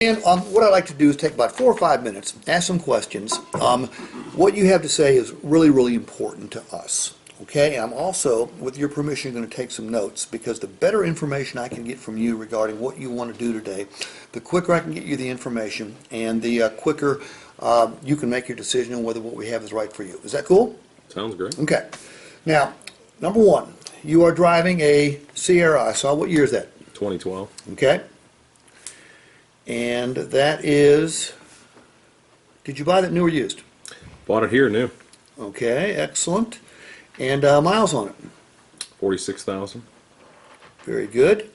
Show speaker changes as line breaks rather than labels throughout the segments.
And what I like to do is take about 4 or 5 minutes, ask some questions. What you have to say is really, really important to us. Okay, and I'm also, with your permission, going to take some notes, because the better information I can get from you regarding what you want to do today, the quicker I can get you the information, and the quicker you can make your decision on whether what we have is right for you. Is that cool?
Sounds great.
Okay. Now, number one, you are driving a Sierra. I saw, what year is that?
2012.
Okay. And that is, did you buy that new or used?
Bought it here new.
Okay, excellent. And miles on it?
46,000.
Very good.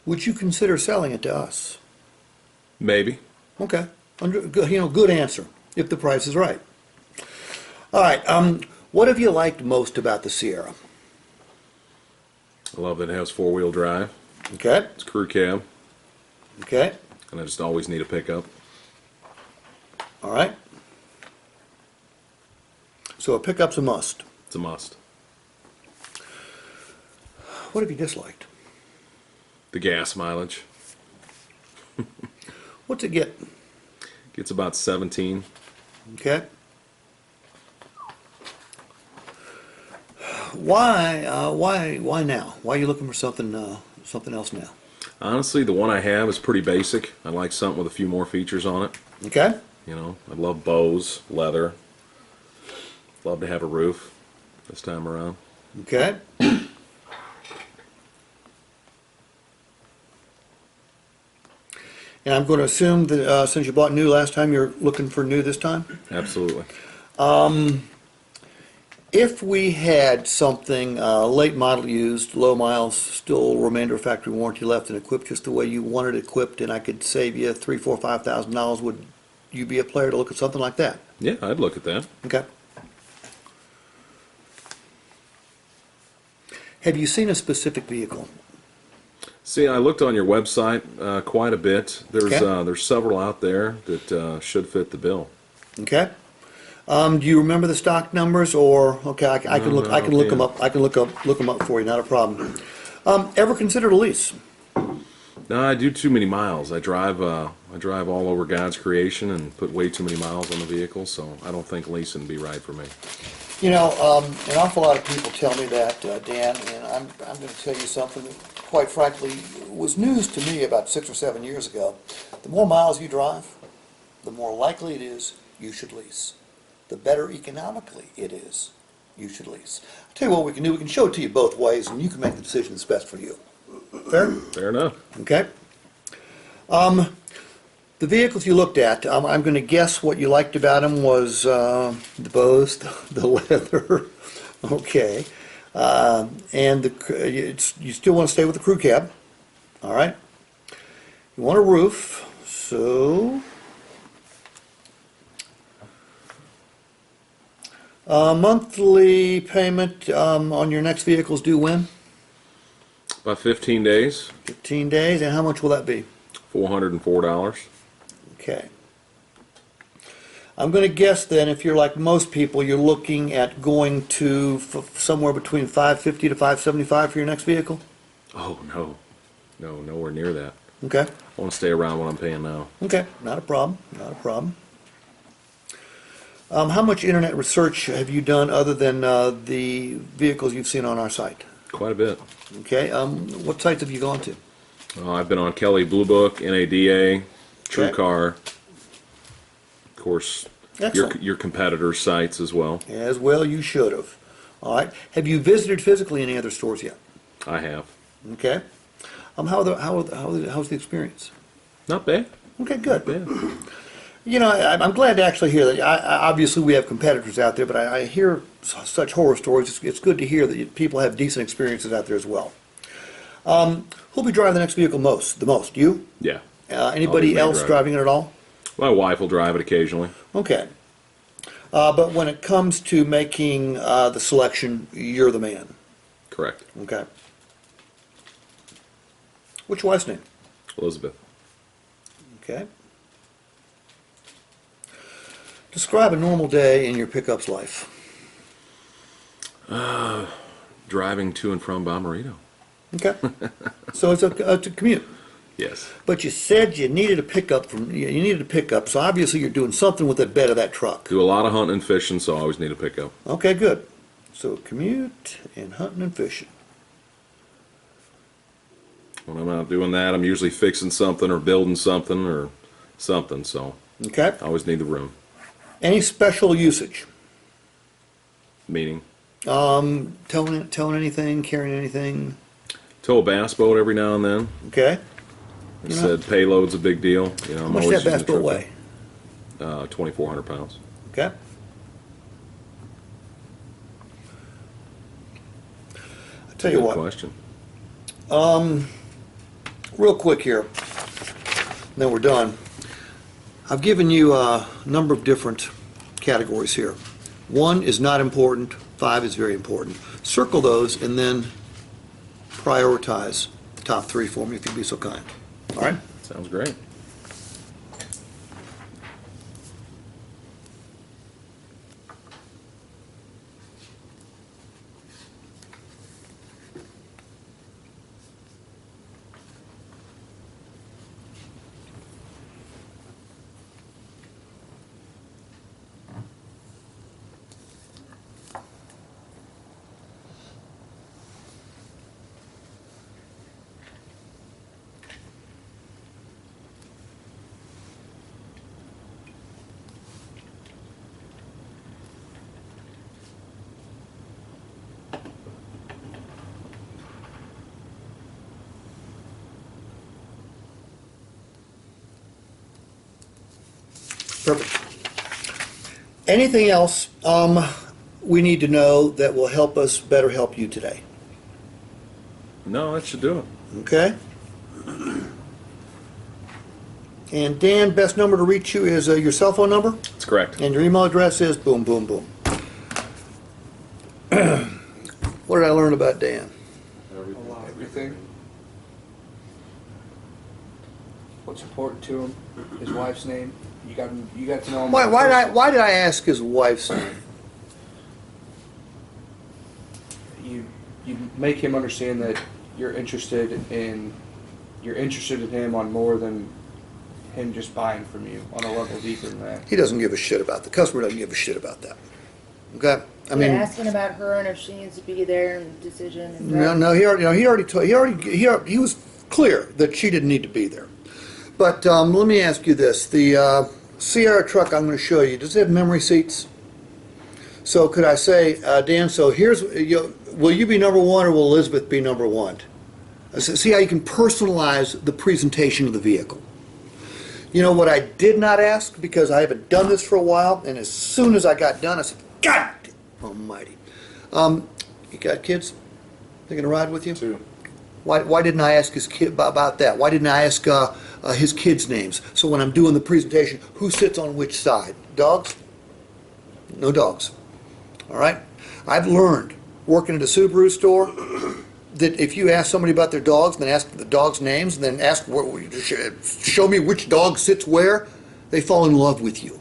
Would you consider selling it to us?
Maybe.
Okay, good answer, if the price is right. All right, what have you liked most about the Sierra?
I love that it has four-wheel drive.
Okay.
It's crew cab.
Okay.
And I just always need a pickup.
All right. So a pickup's a must.
It's a must.
What have you disliked?
The gas mileage.
What's it get?
Gets about 17.
Okay. Why now? Why are you looking for something else now?
Honestly, the one I have is pretty basic. I like something with a few more features on it.
Okay.
You know, I love bows, leather. Love to have a roof this time around.
Okay. And I'm going to assume that since you bought new last time, you're looking for new this time?
Absolutely.
If we had something late model used, low miles, still remainder of factory warranty left, and equipped just the way you wanted it equipped, and I could save you $3,000, $4,000, $5,000, would you be a player to look at something like that?
Yeah, I'd look at that.
Okay. Have you seen a specific vehicle?
See, I looked on your website quite a bit. There's
Okay.
There's several out there that should fit the bill.
Okay. Do you remember the stock numbers, or okay? I can look. I can look them up. I can look them up for you. Not a problem. Ever considered a lease?
No, I do too many miles. I drive all over God's creation and put way too many miles on the vehicle, so I don't think leasing would be right for me.
You know, an awful lot of people tell me that, Dan, and I'm going to tell you something that, quite frankly, was news to me about 6 or 7 years ago. The more miles you drive, the more likely it is you should lease. The better economically it is, you should lease. I'll tell you what we can do. We can show it to you both ways, and you can make the decision that's best for you. Fair?
Fair enough.
Okay. The vehicles you looked at, I'm going to guess what you liked about them was the bows, the leather. Okay. And you still want to stay with the crew cab. All right. You want a roof, so... monthly payment on your next vehicles due when?
About 15 days.
15 days, and how much will that be?
$404.
Okay. I'm going to guess then, if you're like most people, you're looking at going to somewhere between $550 to $575 for your next vehicle?
Oh, no. No, nowhere near that.
Okay.
I want to stay around what I'm paying now.
Okay, not a problem, not a problem. How much internet research have you done other than the vehicles you've seen on our site?
Quite a bit.
Okay, what sites have you gone to?
I've been on Kelly Blue Book, NADA, TrueCar, of course, your competitors' sites as well.
As well you should have. All right. Have you visited physically any other stores yet?
I have.
Okay. How's the experience?
Not bad.
Okay, good.
Not bad.
You know, I'm glad to actually hear that. Obviously, we have competitors out there, but I hear such horror stories. It's good to hear that people have decent experiences out there as well. Who'll be driving the next vehicle the most? You?
Yeah.
Anybody else driving it at all?
My wife will drive it occasionally.
Okay. But when it comes to making the selection, you're the man.
Correct.
Okay. What's your wife's name?
Elizabeth.
Okay. Describe a normal day in your pickup's life.
Driving to and from Bomarito.
Okay. So it's a commute.
Yes.
But you said you needed a pickup so obviously you're doing something with the bed of that truck.
Do a lot of hunting and fishing, so I always need a pickup.
Okay, good. So commute and hunting and fishing.
When I'm out doing that, I'm usually fixing something or building something or something, so
Okay.
I always need the room.
Any special usage?
Meaning,
Towing anything, carrying anything?
tow a bass boat every now and then.
Okay.
I said payload's a big deal. You know,
How
I'm
much
always
does that bass
using
boat
tripping.
weigh?
2,400 pounds.
Okay. I'll tell you
Good
what.
question.
Real quick here, then we're done. I've given you a number of different categories here. 1 is not important, 5 is very important. Circle those and then prioritize the top 3 for me if you'd be so kind. All right?
Sounds great.
Perfect. Anything else we need to know that will help us better help you today?
No, that should do it.
Okay? And Dan, best number to reach you is your cell phone number?
That's correct.
And your email address is boom, boom, boom. What did I learn about Dan?
Everything. What's important to him? His wife's name. You got to know him.
Why did I ask his wife's name?
You make him understand that you're interested in him on more than him just buying from you, on a level deeper than that.
He doesn't give a shit about the customer. Doesn't give a shit about that. Okay, I
Yeah,
mean,
asking about her and if she needs to be there and decision. And
no. He was clear that she didn't need to be there. But let me ask you this: the Sierra truck I'm going to show you, does it have memory seats? So could I say, Dan? So here's, will you be number 1 or will Elizabeth be number 1? See how you can personalize the presentation of the vehicle. You know what I did not ask, because I haven't done this for a while, and as soon as I got done, I said, God almighty. You got kids? They gonna ride with you?
2.
Why didn't I ask his kid about that? Why didn't I ask his kids' names? So when I'm doing the presentation, who sits on which side? Dogs? No dogs. All right? I've learned, working at a Subaru store, that if you ask somebody about their dogs, and then ask the dogs' names, and then ask, show me which dog sits where, they fall in love with you.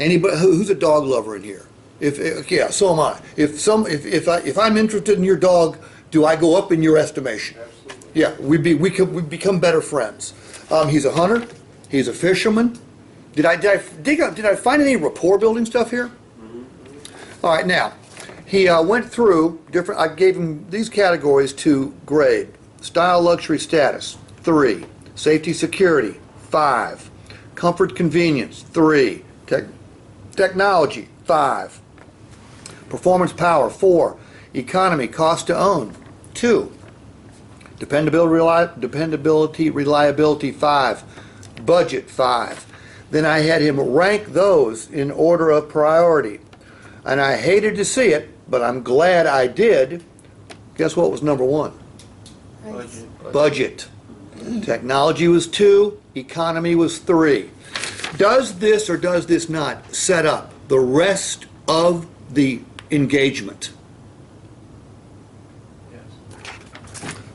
Anybody who's a dog lover in here? Yeah, so am I. If I'm interested in your dog, do I go up in your estimation?
Absolutely.
Yeah, we become better friends. He's a hunter. He's a fisherman. Did I find any rapport building stuff here? All right, now. He went through different, I gave him these categories to grade. Style, luxury, status, 3. Safety, security, 5. Comfort, convenience, 3. Technology, 5. Performance, power, 4. Economy, cost to own, 2. Dependability, reliability, 5. Budget, 5. Then I had him rank those in order of priority. And I hated to see it, but I'm glad I did. Guess what was number 1? Budget. Technology was 2, economy was 3. Does this or does this not set up the rest of the engagement?
Yes.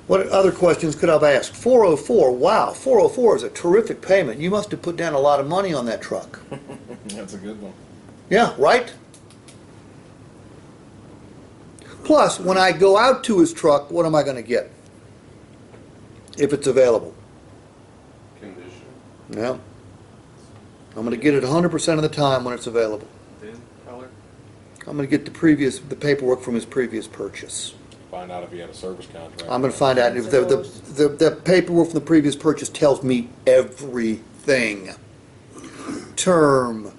What other questions could I have asked? 404, wow, 404 is a terrific payment. You must have put down a lot of money on that truck.
That's a good one.
Yeah, right? Plus, when I go out to his truck, what am I going to get? If it's available.
Condition.
Yeah. I'm going to get it 100% of the time when it's available.
Thin color.
I'm going to get the paperwork from his previous purchase.
Find out if he had a service contract.
I'm going to find out if the paperwork from the previous purchase tells me everything. Term,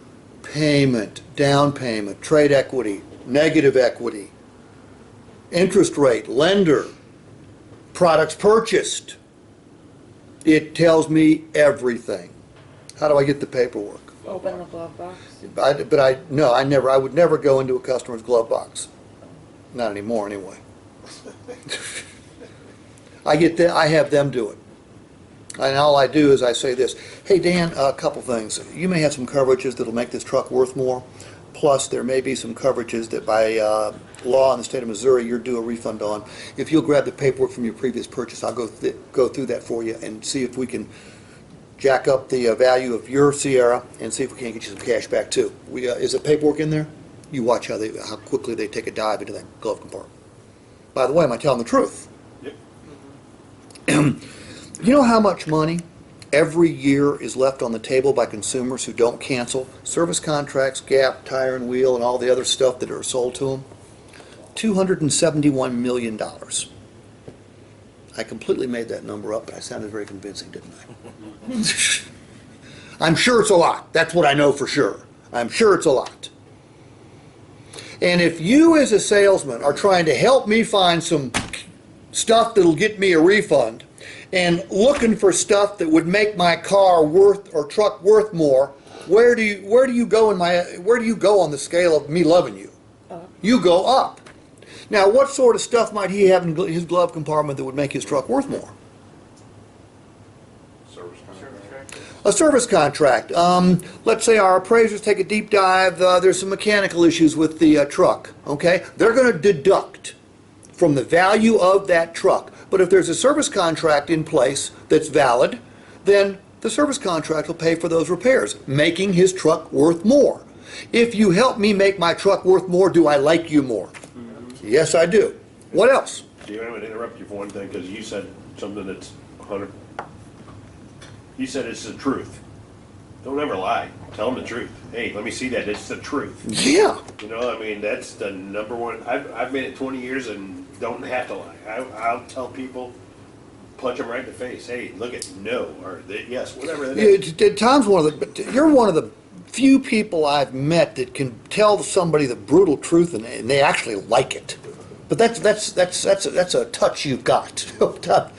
payment, down payment, trade equity, negative equity, interest rate, lender, products purchased. It tells me everything. How do I get the paperwork?
Open the glove box.
I would never go into a customer's glove box. Not anymore, anyway. I have them do it. And all I do is I say this, hey Dan, a couple things. You may have some coverages that'll make this truck worth more. Plus, there may be some coverages that by law in the state of Missouri, you're due a refund on. If you'll grab the paperwork from your previous purchase, I'll go through that for you and see if we can jack up the value of your Sierra and see if we can't get you some cash back too. Is the paperwork in there? You watch how quickly they take a dive into that glove compartment. By the way, am I telling the truth?
Yep.
You know how much money every year is left on the table by consumers who don't cancel service contracts, Gap, Tire and Wheel, and all the other stuff that are sold to them? $271 million. I completely made that number up, but I sounded very convincing, didn't I? I'm sure it's a lot. That's what I know for sure. I'm sure it's a lot. And if you as a salesman are trying to help me find some stuff that'll get me a refund and looking for stuff that would make my car worth or truck worth more, where do you go on the scale of me loving you? You go up. Now, what sort of stuff might he have in his glove compartment that would make his truck worth more?
Service contract.
A service contract. Let's say our appraisers take a deep dive. There's some mechanical issues with the truck. Okay, they're going to deduct from the value of that truck. But if there's a service contract in place that's valid, then the service contract will pay for those repairs, making his truck worth more. If you help me make my truck worth more, do I like you more? Yes, I do. What else?
Steve, I'm going to interrupt you for one thing because you said something that's 100. You said it's the truth. Don't ever lie. Tell them the truth. Hey, let me see that. It's the truth.
Yeah.
You know, I mean, that's the number one. I've made it 20 years and don't have to lie. I'll tell people, punch them right in the face. Hey, look at no or yes, whatever it is.
Tom's you're one of the few people I've met that can tell somebody the brutal truth and they actually like it. But that's a touch you've got.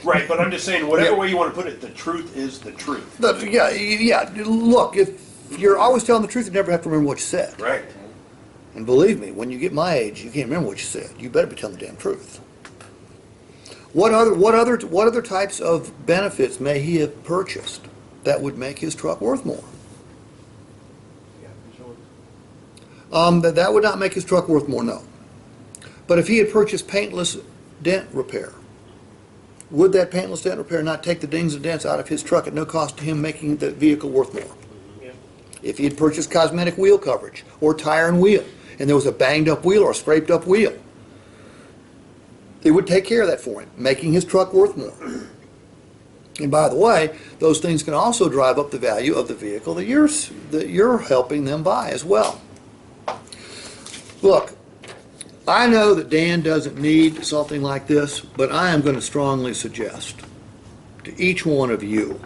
Right, but I'm just saying, whatever way you want to put it, the truth is the truth.
Yeah. Look, if you're always telling the truth, you never have to remember what you said.
Right.
And believe me, when you get my age, you can't remember what you said. You better be telling the damn truth. What other types of benefits may he have purchased that would make his truck worth more? That would not make his truck worth more, no. But if he had purchased paintless dent repair, would that paintless dent repair not take the dings and dents out of his truck at no cost to him, making the vehicle worth more?
Yeah.
If he had purchased cosmetic wheel coverage or tire and wheel, and there was a banged up wheel or a scraped up wheel, it would take care of that for him, making his truck worth more. And by the way, those things can also drive up the value of the vehicle that you're helping them buy as well. Look, I know that Dan doesn't need something like this, but I am going to strongly suggest to each one of you,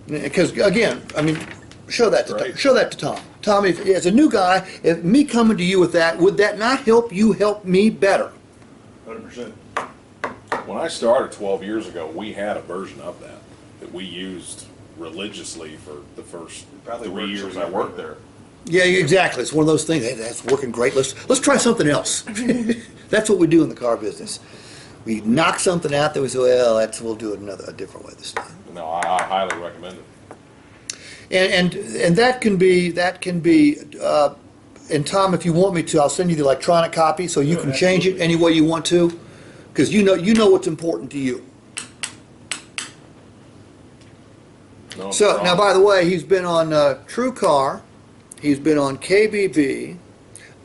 because again, I mean, show that to Tom. Tom, if, as a new guy, if me coming to you with that, would that not help you help me better?
100%.
When I started 12 years ago, we had a version of that we used religiously for the first
Probably
3
worked
years
somewhere.
I worked there.
Yeah, exactly. It's one of those things. Hey, that's working great. Let's try something else. That's what we do in the car business. We knock something out that we say, well, we'll do it a different way this time.
No, I highly recommend it.
And that can be. And Tom, if you want me to, I'll send you the electronic copy so you can change it any way you want to, because you know what's important to you.
No
So
problem.
now, by the way, he's been on TrueCar, he's been on KBB.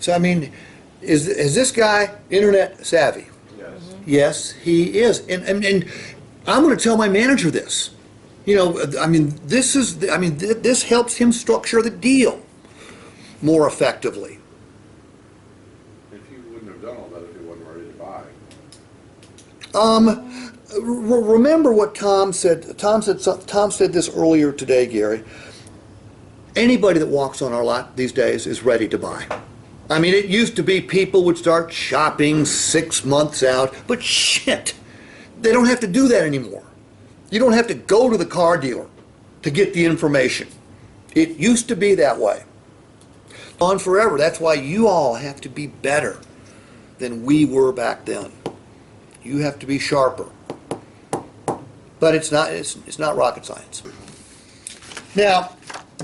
So I mean, is this guy internet savvy?
Yes.
Yes, he is. And I'm going to tell my manager this. You know, I mean, this helps him structure the deal more effectively.
If he wouldn't have done all that if he wasn't ready to buy.
Remember what Tom said. Tom said this earlier today, Gary. Anybody that walks on our lot these days is ready to buy. I mean, it used to be people would start shopping 6 months out, but shit, they don't have to do that anymore. You don't have to go to the car dealer to get the information. It used to be that way. On forever. That's why you all have to be better than we were back then. You have to be sharper. But it's not rocket science. Now,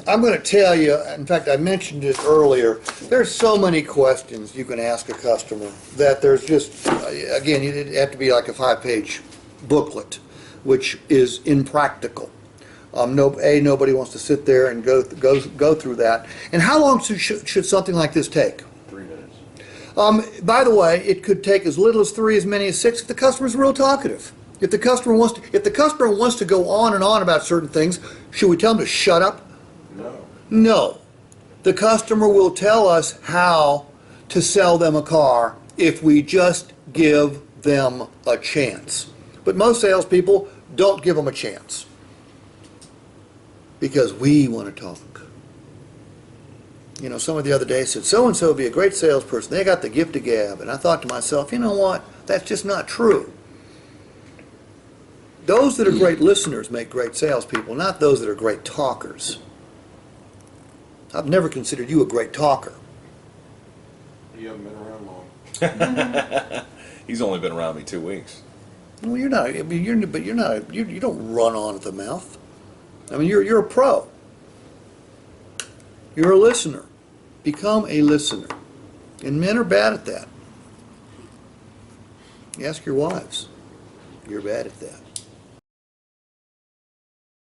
I'm going to tell you, in fact, I mentioned it earlier, there's so many questions you can ask a customer that there's just, again, it'd have to be like a 5-page booklet, which is impractical. Nobody wants to sit there and go through that. And how long should something like this take?
3 minutes.
By the way, it could take as little as 3, as many as 6 if the customer's real talkative. If the customer wants to go on and on about certain things, should we tell them to shut up?
No.
No. The customer will tell us how to sell them a car if we just give them a chance. But most salespeople don't give them a chance because we want to talk. You know, someone the other day said, so-and-so would be a great salesperson. They got the gift of gab. And I thought to myself, you know what? That's just not true. Those that are great listeners make great salespeople, not those that are great talkers. I've never considered you a great talker.
You haven't been around long.
He's only been around me 2 weeks.
Well, you're not. I mean, you're not. You don't run on at the mouth. I mean, you're a pro. You're a listener. Become a listener. And men are bad at that. You ask your wives. You're bad at that.